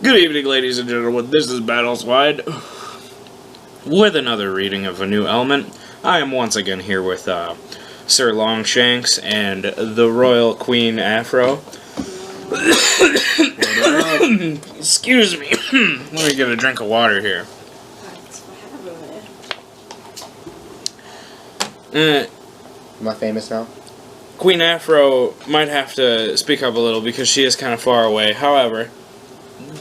Good evening, ladies and gentlemen. This is BattleSwine with another reading of a new element. I am once again here with Sir Longshanks and the Royal Queen Afro. Excuse me. Let me get a drink of water here. Am I famous now? Queen Afro might have to speak up a little because she is kind of far away. However,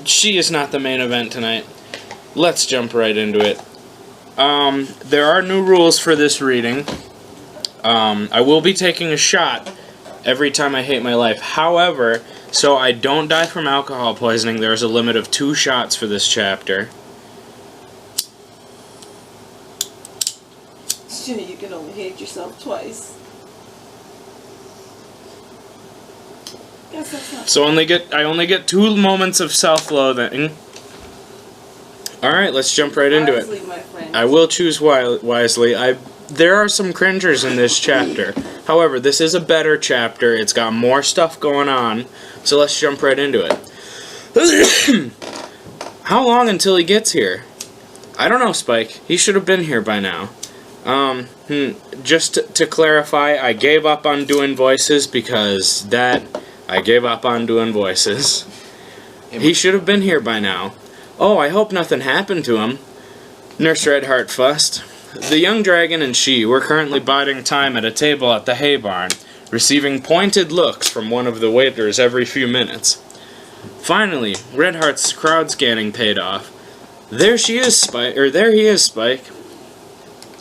she is not the main event tonight. Let's jump right into it. There are new rules for this reading. I will be taking a shot every time I hate my life. However, so I don't die from alcohol poisoning, there's a limit of 2 shots for this chapter. You can only hate yourself twice. So I only get 2 moments of self-loathing. Alright, let's jump right into it. My friend. I will choose wisely. There are some cringers in this chapter. However, this is a better chapter. It's got more stuff going on. So let's jump right into it. How long until he gets here? I don't know, Spike. He should have been here by now. Just to clarify, I gave up on doing voices because I gave up on doing voices. He should have been here by now. Oh, I hope nothing happened to him. Nurse Redheart fussed. The young dragon and she were currently biding time at a table at the hay barn, receiving pointed looks from one of the waiters every few minutes. Finally, Redheart's crowd scanning paid off. There he is, Spike.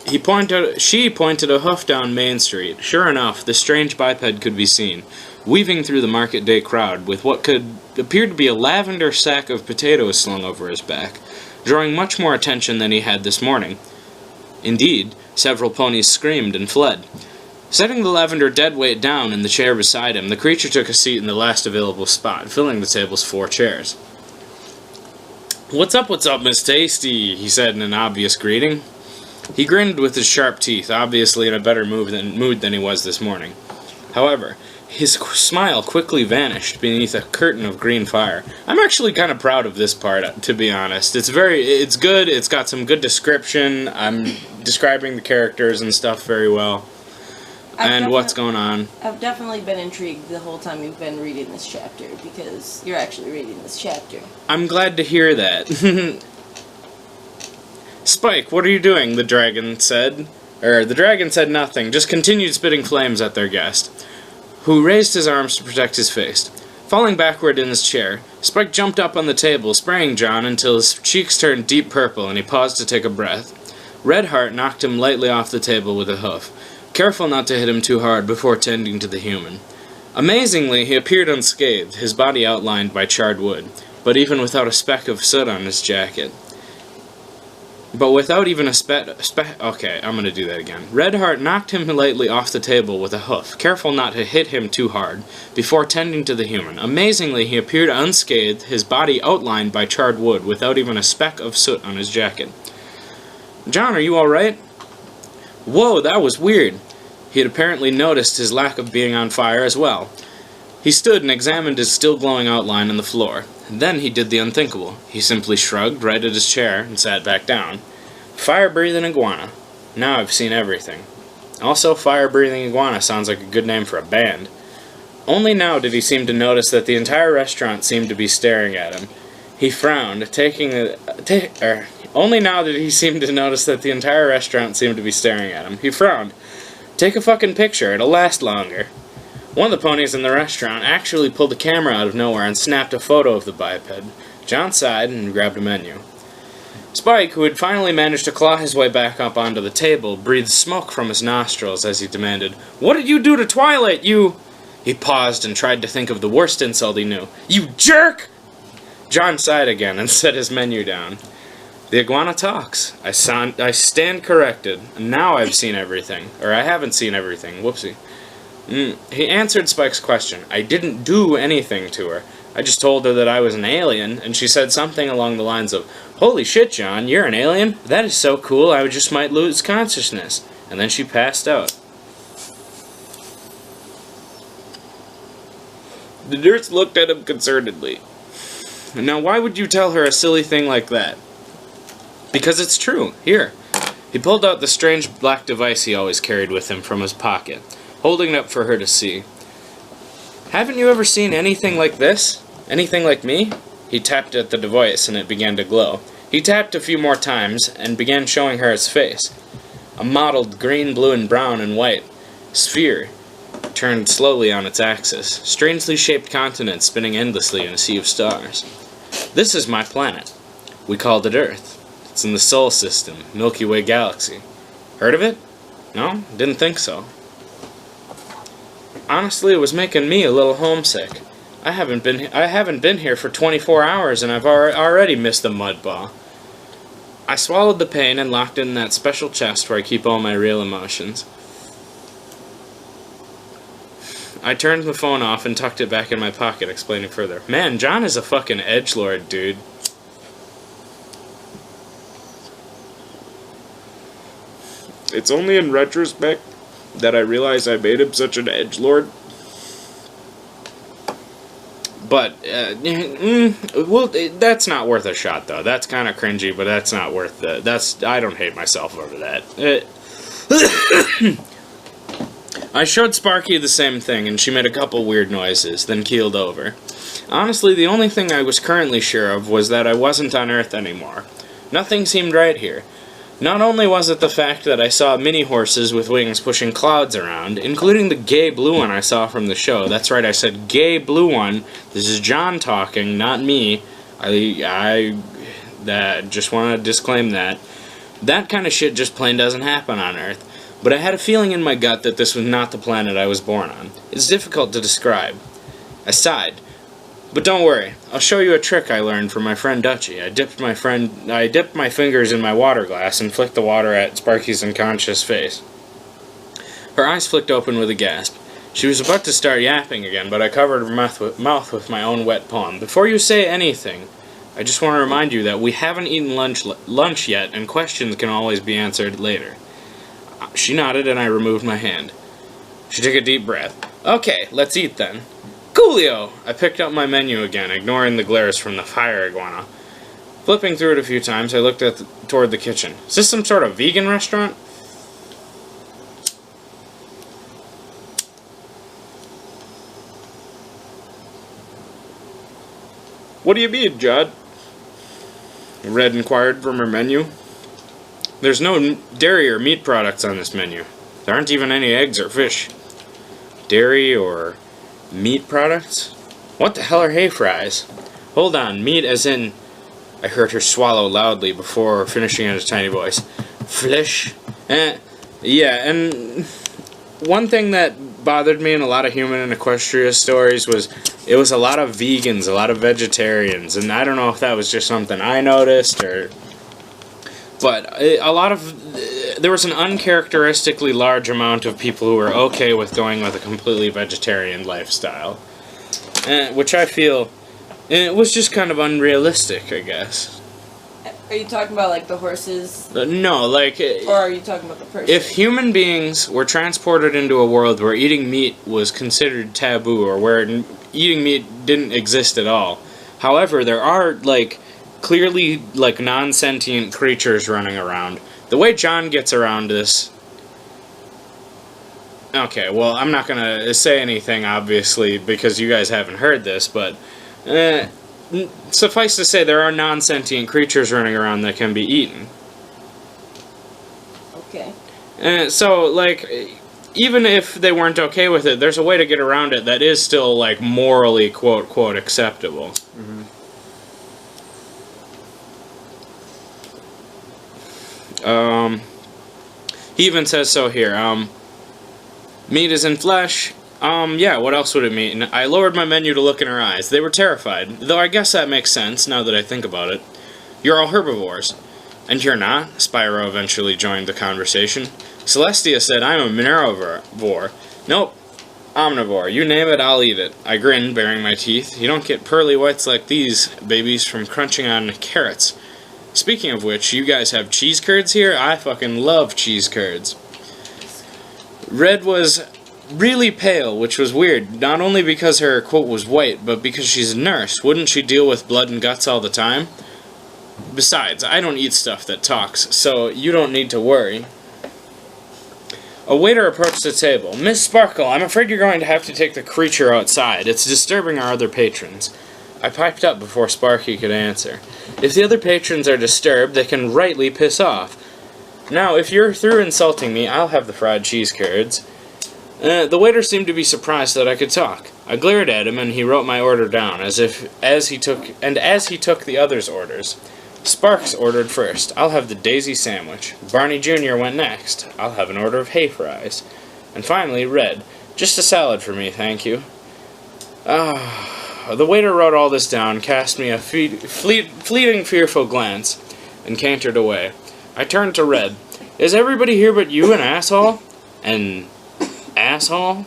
She pointed a hoof down Main Street. Sure enough, the strange biped could be seen, weaving through the market day crowd with what could appear to be a lavender sack of potatoes slung over his back, drawing much more attention than he had this morning. Indeed, several ponies screamed and fled. Setting the lavender deadweight down in the chair beside him, the creature took a seat in the last available spot, filling the table's 4 chairs. What's up, Miss Tasty?" he said in an obvious greeting. He grinned with his sharp teeth, obviously in a better mood than he was this morning. However, his smile quickly vanished beneath a curtain of green fire. I'm actually kind of proud of this part, to be honest. It's good, it's got some good description, I'm describing the characters and stuff very well. And what's going on. I've definitely been intrigued the whole time you've been reading this chapter, because you're actually reading this chapter. I'm glad to hear that. Spike, what are you doing? The dragon said. The dragon said nothing, just continued spitting flames at their guest, who raised his arms to protect his face. Falling backward in his chair, Spike jumped up on the table, spraying John until his cheeks turned deep purple and he paused to take a breath. Redheart knocked him lightly off the table with a hoof, careful not to hit him too hard before tending to the human. Amazingly, he appeared unscathed, his body outlined by charred wood, but even without a speck of soot on his jacket. Okay, I'm gonna do that again. Redheart knocked him lightly off the table with a hoof, careful not to hit him too hard, before tending to the human. Amazingly, he appeared unscathed, his body outlined by charred wood, without even a speck of soot on his jacket. John, are you alright? Whoa, that was weird. He had apparently noticed his lack of being on fire as well. He stood and examined his still glowing outline on the floor. Then he did the unthinkable. He simply shrugged right at his chair and sat back down. Fire-breathing iguana. Now I've seen everything. Also, fire-breathing iguana sounds like a good name for a band. Only now did he seem to notice that the entire restaurant seemed to be staring at him. He frowned, Only now did he seem to notice that the entire restaurant seemed to be staring at him. He frowned. Take a fucking picture, it'll last longer. One of the ponies in the restaurant actually pulled the camera out of nowhere and snapped a photo of the biped. John sighed and grabbed a menu. Spike, who had finally managed to claw his way back up onto the table, breathed smoke from his nostrils as he demanded, "What did you do to Twilight, you—" He paused and tried to think of the worst insult he knew. "You jerk!" John sighed again and set his menu down. The iguana talks. I stand corrected. Now I've seen everything. Or I haven't seen everything. Whoopsie. He answered Spike's question. I didn't do anything to her. I just told her that I was an alien, and she said something along the lines of, "Holy shit, John, you're an alien? That is so cool, I just might lose consciousness." And then she passed out. The nurse looked at him concernedly. Now, why would you tell her a silly thing like that? Because it's true. Here. He pulled out the strange black device he always carried with him from his pocket, holding it up for her to see. Haven't you ever seen anything like this? Anything like me? He tapped at the device and it began to glow. He tapped a few more times and began showing her his face. A mottled green, blue, and brown and white sphere turned slowly on its axis, strangely shaped continents spinning endlessly in a sea of stars. This is my planet. We called it Earth. It's in the Sol system, Milky Way galaxy. Heard of it? No? Didn't think so. Honestly, it was making me a little homesick. I haven't been here for 24 hours and I've already missed the mud ball. I swallowed the pain and locked it in that special chest where I keep all my real emotions. I turned the phone off and tucked it back in my pocket, explaining further. Man, John is a fucking edgelord, dude. It's only in retrospect that I realize I made him such an edgelord. But, well, that's not worth a shot, though. That's kind of cringy, but that's not worth the... I don't hate myself over that. I showed Sparky the same thing, and she made a couple weird noises, then keeled over. Honestly, the only thing I was currently sure of was that I wasn't on Earth anymore. Nothing seemed right here. Not only was it the fact that I saw mini-horses with wings pushing clouds around, including the gay blue one I saw from the show. That's right, I said gay blue one. This is John talking, not me. I just want to disclaim that. That kind of shit just plain doesn't happen on Earth. But I had a feeling in my gut that this was not the planet I was born on. It's difficult to describe. I sighed. But don't worry, I'll show you a trick I learned from my friend Dutchie. I dipped my fingers in my water glass and flicked the water at Sparky's unconscious face. Her eyes flicked open with a gasp. She was about to start yapping again, but I covered her mouth with my own wet palm. Before you say anything, I just want to remind you that we haven't eaten lunch yet, and questions can always be answered later. She nodded, and I removed my hand. She took a deep breath. Okay, let's eat then. Coolio! I picked up my menu again, ignoring the glares from the fire iguana. Flipping through it a few times, I looked toward the kitchen. Is this some sort of vegan restaurant? What do you mean, Judd? Red inquired from her menu. There's no dairy or meat products on this menu. There aren't even any eggs or fish. Dairy or meat products? What the hell are hay fries? Hold on, meat as in... I heard her swallow loudly before finishing in a tiny voice. Flesh? Yeah, and one thing that bothered me in a lot of human and Equestria stories was it was a lot of vegans, a lot of vegetarians, and I don't know if that was just something I noticed or... But there was an uncharacteristically large amount of people who were okay with going with a completely vegetarian lifestyle. Which I feel, it was just kind of unrealistic, I guess. Are you talking about, like, the horses? No, like... Or are you talking about the person? If human beings were transported into a world where eating meat was considered taboo, or where eating meat didn't exist at all, however, there are, like... clearly, like, non-sentient creatures running around. The way John gets around this... Okay, well, I'm not gonna say anything, obviously, because you guys haven't heard this, but... suffice to say, there are non-sentient creatures running around that can be eaten. Okay. So, like, even if they weren't okay with it, there's a way to get around it that is still, like, morally, quote-quote, acceptable. Mm-hmm. He even says so here. Meat is in flesh. Yeah, what else would it mean? I lowered my menu to look in her eyes. They were terrified, though I guess that makes sense, now that I think about it. You're all herbivores. And you're not? Spyro eventually joined the conversation. Celestia said I'm a minerivore. Nope. Omnivore. You name it, I'll eat it. I grinned, baring my teeth. You don't get pearly whites like these, babies, from crunching on carrots. Speaking of which, you guys have cheese curds here? I fucking love cheese curds. Red was really pale, which was weird. Not only because her quote was white, but because she's a nurse. Wouldn't she deal with blood and guts all the time? Besides, I don't eat stuff that talks, so you don't need to worry. A waiter approached the table. Miss Sparkle, I'm afraid you're going to have to take the creature outside. It's disturbing our other patrons. I piped up before Sparky could answer. If the other patrons are disturbed, they can rightly piss off. Now, if you're through insulting me, I'll have the fried cheese curds. The waiter seemed to be surprised that I could talk. I glared at him, and he wrote my order down, as he took the others' orders. Sparks ordered first. I'll have the daisy sandwich. Barney Jr. went next. I'll have an order of hay fries. And finally, Red. Just a salad for me, thank you. The waiter wrote all this down, cast me a fleeting fearful glance, and cantered away. I turned to Red. Is everybody here but you an asshole? An asshole?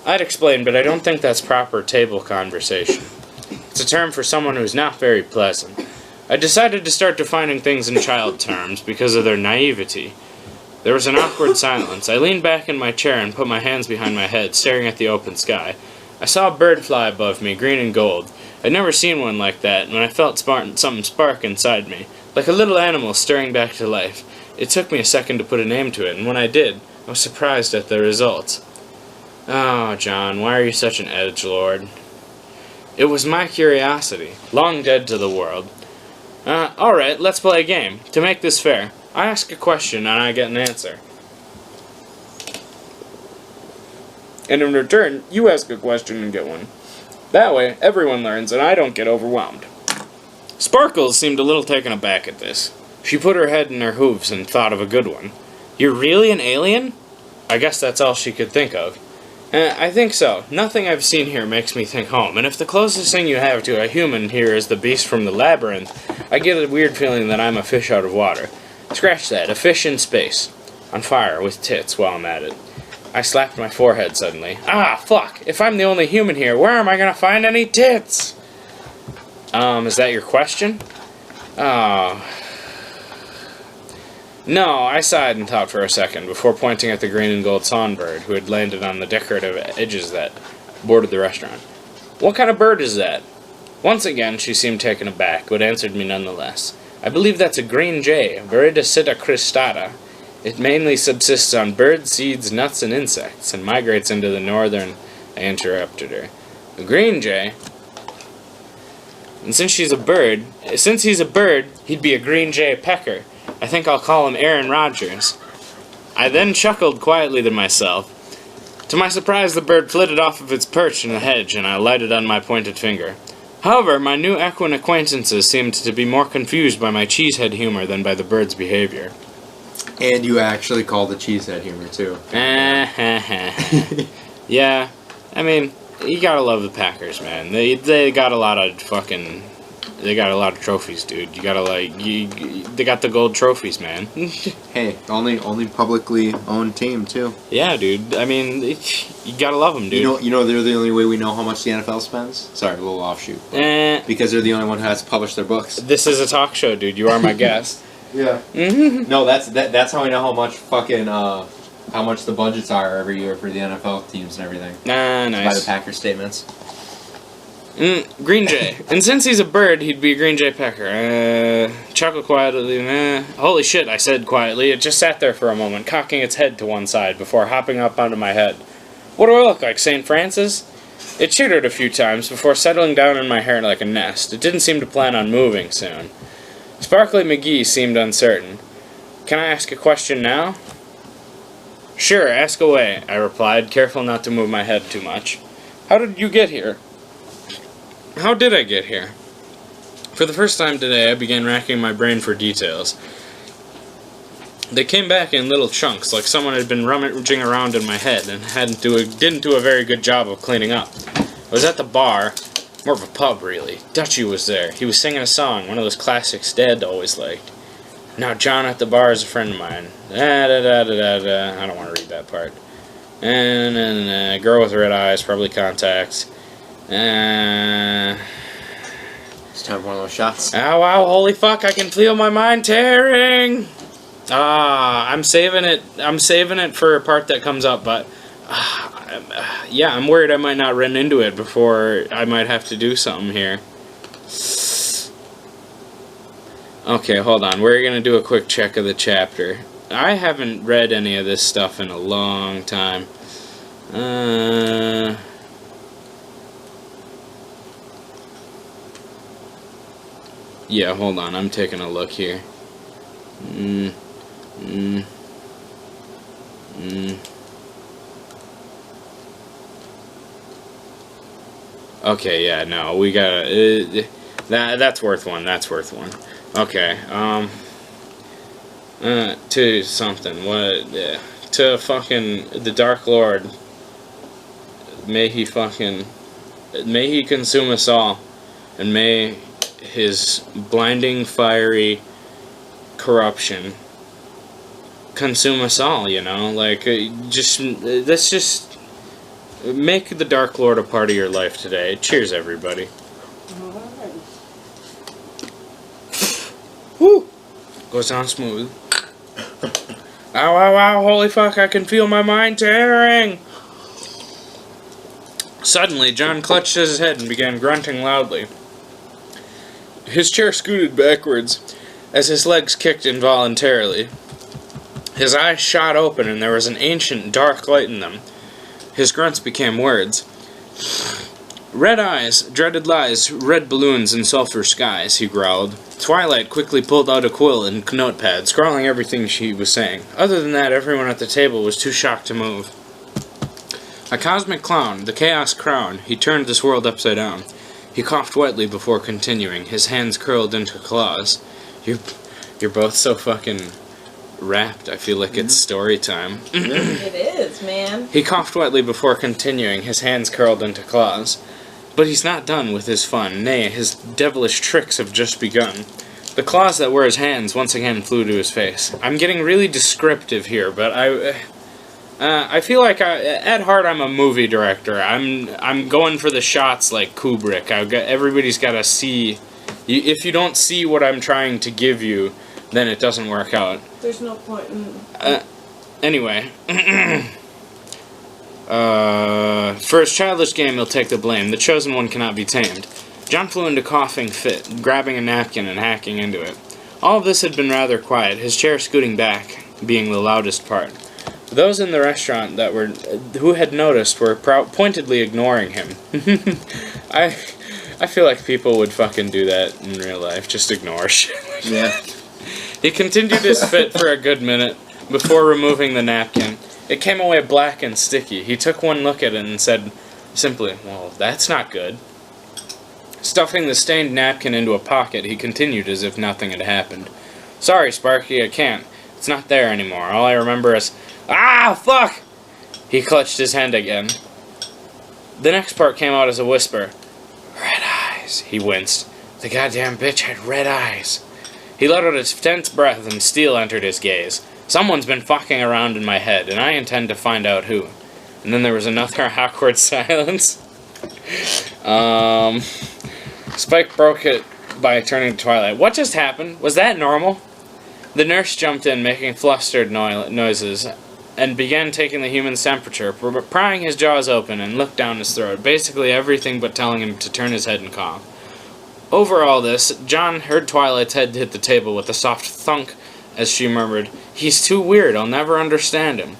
I'd explain, but I don't think that's proper table conversation. It's a term for someone who's not very pleasant. I decided to start defining things in child terms because of their naivety. There was an awkward silence. I leaned back in my chair and put my hands behind my head, staring at the open sky. I saw a bird fly above me, green and gold. I'd never seen one like that, and I felt something spark inside me, like a little animal stirring back to life. It took me a second to put a name to it, and when I did, I was surprised at the results. Oh, John, why are you such an edgelord? It was my curiosity, long dead to the world. Alright, let's play a game. To make this fair, I ask a question and I get an answer. And in return, you ask a question and get one. That way, everyone learns and I don't get overwhelmed. Sparkles seemed a little taken aback at this. She put her head in her hooves and thought of a good one. You're really an alien? I guess that's all she could think of. I think so. Nothing I've seen here makes me think home, and if the closest thing you have to a human here is the beast from the labyrinth, I get a weird feeling that I'm a fish out of water. Scratch that, a fish in space. On fire, with tits while I'm at it. I slapped my forehead suddenly. Ah, fuck! If I'm the only human here, where am I gonna find any tits? Is that your question? Oh... No, I sighed and thought for a second, before pointing at the green and gold songbird, who had landed on the decorative edges that bordered the restaurant. What kind of bird is that? Once again, she seemed taken aback, but answered me nonetheless. I believe that's a green jay, Viridicida cristata. It mainly subsists on birds, seeds, nuts, and insects, and migrates into the northern... I interrupted her. A green jay? And since he's a bird, he'd be a green jay pecker. I think I'll call him Aaron Rodgers. I then chuckled quietly to myself. To my surprise, the bird flitted off of its perch in the hedge, and I lighted on my pointed finger. However, my new equine acquaintances seemed to be more confused by my cheesehead humor than by the bird's behavior. And you actually called the cheesehead humor, too. Yeah, I mean, you gotta love the Packers, man. They got a lot of fucking... They got a lot of trophies, dude. You gotta they got the gold trophies, man. Hey, only publicly owned team too. Yeah, dude. I mean, you gotta love them, dude. You know, they're the only way we know how much the NFL spends. Sorry, a little offshoot. Because they're the only one who has to publish their books. This is a talk show, dude. You are my guest. Yeah. No, that's how I know how much fucking how much the budgets are every year for the NFL teams and everything. Nice. By the Packers statements. Green Jay. And since he's a bird, he'd be a Green Jay pecker. Chuckle quietly. Holy shit, I said quietly. It just sat there for a moment, cocking its head to one side before hopping up onto my head. What do I look like, St. Francis? It chittered a few times before settling down in my hair like a nest. It didn't seem to plan on moving soon. Sparkly McGee seemed uncertain. Can I ask a question now? Sure, ask away, I replied, careful not to move my head too much. How did you get here? How did I get here? For the first time today, I began racking my brain for details. They came back in little chunks, like someone had been rummaging around in my head and didn't do a very good job of cleaning up. I was at the bar, more of a pub, really. Dutchie was there. He was singing a song, one of those classics Dad always liked. Now John at the bar is a friend of mine. I don't want to read that part. And a girl with red eyes, probably contacts. It's time for one of those shots. Ow, wow, holy fuck, I can feel my mind tearing! I'm saving it for a part that comes up, but yeah, I'm worried I might not run into it before I might have to do something here. Okay, hold on. We're going to do a quick check of the chapter. I haven't read any of this stuff in a long time. Yeah, hold on. I'm taking a look here. Okay, yeah, no, we gotta... that's worth one. That's worth one. Okay, to something. What? To fucking the Dark Lord. May he consume us all, and may his blinding, fiery corruption consume us all. You know, like let's just make the Dark Lord a part of your life today. Cheers, everybody. Woo! Goes down smooth. Ow, ow, ow, holy fuck, I can feel my mind tearing! Suddenly, John clutched his head and began grunting loudly. His chair scooted backwards as his legs kicked involuntarily. His eyes shot open and there was an ancient dark light in them. His grunts became words. Red eyes, dreaded lies, red balloons and sulphur skies, he growled. Twilight quickly pulled out a quill and notepad, scrawling everything she was saying. Other than that, everyone at the table was too shocked to move. A cosmic clown, the chaos crown, he turned this world upside down. He coughed wetly before continuing, his hands curled into claws. You're both so fucking wrapped, I feel like it's story time. It is, man. He coughed wetly before continuing, his hands curled into claws. But he's not done with his fun, nay, his devilish tricks have just begun. The claws that were his hands once again flew to his face. I'm getting really descriptive here, but I feel like at heart I'm a movie director. I'm going for the shots like Kubrick. Everybody's got to see. If you don't see what I'm trying to give you, then it doesn't work out. There's no point in... Anyway. For his childish game, he'll take the blame. The chosen one cannot be tamed. John flew into coughing fit, grabbing a napkin and hacking into it. All of this had been rather quiet, his chair scooting back being the loudest part. Those in the restaurant who had noticed were pointedly ignoring him. I feel like people would fucking do that in real life, just ignore shit. Yeah. He continued his fit for a good minute before removing the napkin. It came away black and sticky. He took one look at it and said simply, well, that's not good. Stuffing the stained napkin into a pocket, he continued as if nothing had happened. Sorry, Sparky, I can't. It's not there anymore. All I remember is, ah, fuck! He clutched his hand again. The next part came out as a whisper. Red eyes, he winced. The goddamn bitch had red eyes. He let out a tense breath and steel entered his gaze. Someone's been fucking around in my head, and I intend to find out who. And then there was another awkward silence. Spike broke it by turning to Twilight. What just happened? Was that normal? The nurse jumped in, making flustered noises, and began taking the human's temperature, prying his jaws open and looked down his throat, basically everything but telling him to turn his head and cough. Over all this, John heard Twilight's head hit the table with a soft thunk as she murmured, He's too weird, I'll never understand him.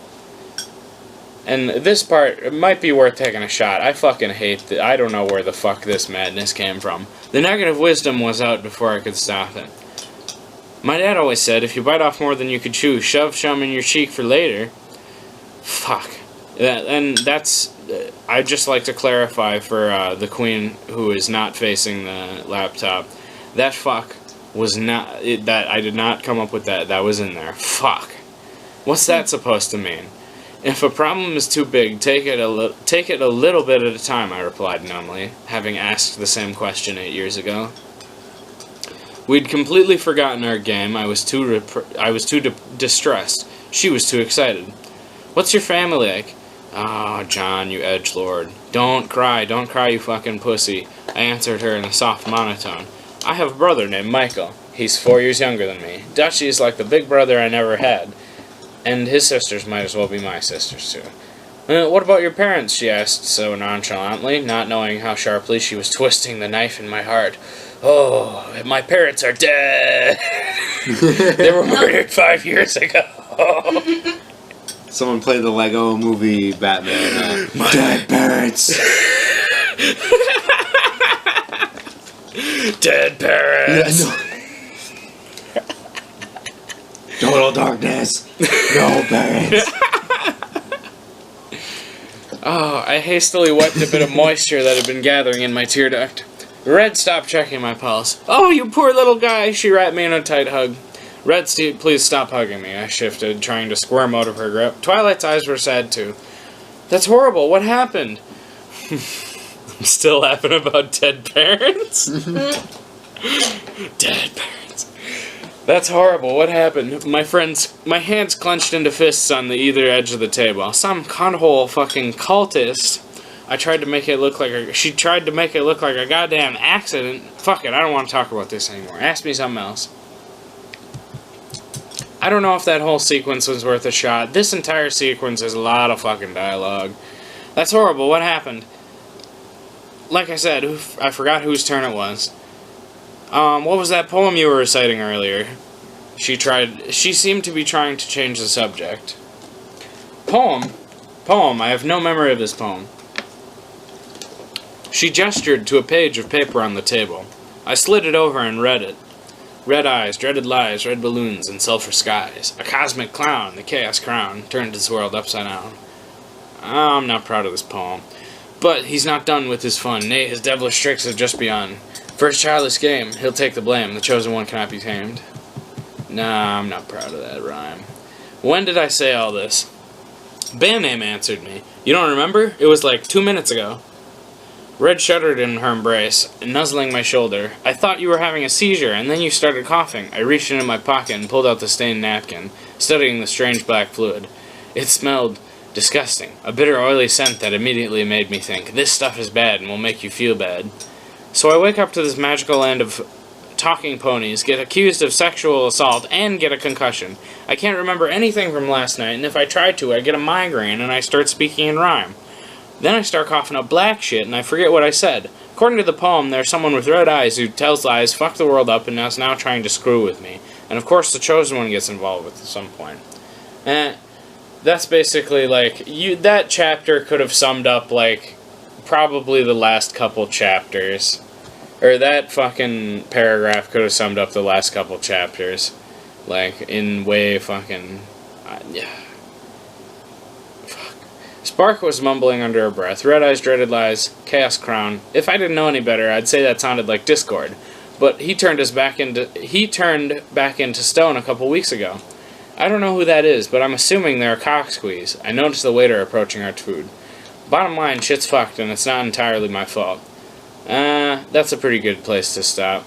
And this part might be worth taking a shot. I fucking hate I don't know where the fuck this madness came from. The negative wisdom was out before I could stop it. My dad always said, if you bite off more than you could chew, shove some in your cheek for later. Fuck. And that's... I'd just like to clarify for the queen who is not facing the laptop. That fuck was not... I did not come up with that. That was in there. Fuck. What's that supposed to mean? If a problem is too big, take it a little bit at a time, I replied numbly, having asked the same question 8 years ago. We'd completely forgotten our game. I was too distressed. She was too excited. What's your family like? Oh, John, you edgelord. Don't cry, you fucking pussy. I answered her in a soft monotone. I have a brother named Michael. He's 4 years younger than me. Dutchy is like the big brother I never had. And his sisters might as well be my sisters, too. What about your parents? She asked so nonchalantly, not knowing how sharply she was twisting the knife in my heart. Oh, my parents are dead. They were murdered 5 years ago. Someone played the Lego movie Batman. My Dead parents. Dead parents. Yeah, no. Total darkness. No parents. Oh, I hastily wiped a bit of moisture that had been gathering in my tear duct. Red stopped checking my pulse. Oh, you poor little guy, she wrapped me in a tight hug. Red, please stop hugging me, I shifted, trying to squirm out of her grip. Twilight's eyes were sad, too. That's horrible, what happened? I'm still laughing about dead parents? Dead parents. That's horrible, what happened? My hands clenched into fists on the either edge of the table. Some cunhole fucking cultist. She tried to make it look like a goddamn accident. Fuck it, I don't want to talk about this anymore. Ask me something else. I don't know if that whole sequence was worth a shot. This entire sequence is a lot of fucking dialogue. That's horrible. What happened? Like I said, I forgot whose turn it was. What was that poem you were reciting earlier? She seemed to be trying to change the subject. Poem? I have no memory of this poem. She gestured to a page of paper on the table. I slid it over and read it. Red eyes, dreaded lies, red balloons, and sulphur skies. A cosmic clown, the chaos crown, turned his world upside down. I'm not proud of this poem. But he's not done with his fun, nay, his devilish tricks have just begun. For his childish game, he'll take the blame, the chosen one cannot be tamed. Nah, I'm not proud of that rhyme. When did I say all this? Band name answered me. You don't remember? It was like 2 minutes ago. Red shuddered in her embrace, nuzzling my shoulder. I thought you were having a seizure, and then you started coughing. I reached into my pocket and pulled out the stained napkin, studying the strange black fluid. It smelled disgusting, a bitter oily scent that immediately made me think, this stuff is bad and will make you feel bad. So I wake up to this magical land of talking ponies, get accused of sexual assault, and get a concussion. I can't remember anything from last night, and if I try to, I get a migraine and I start speaking in rhyme. Then I start coughing up black shit, and I forget what I said. According to the poem, there's someone with red eyes who tells lies, fuck the world up, and is now trying to screw with me. And of course the chosen one gets involved with at some point. That's basically, like, that chapter could have summed up, like, probably the last couple chapters. Or that fucking paragraph could have summed up the last couple chapters. Like, in way fucking... yeah. Spark was mumbling under her breath. Red eyes, dreaded lies, chaos crown. If I didn't know any better, I'd say that sounded like Discord. But he turned back into stone a couple weeks ago. I don't know who that is, but I'm assuming they're a cock squeeze. I noticed the waiter approaching our food. Bottom line, shit's fucked, and it's not entirely my fault. That's a pretty good place to stop.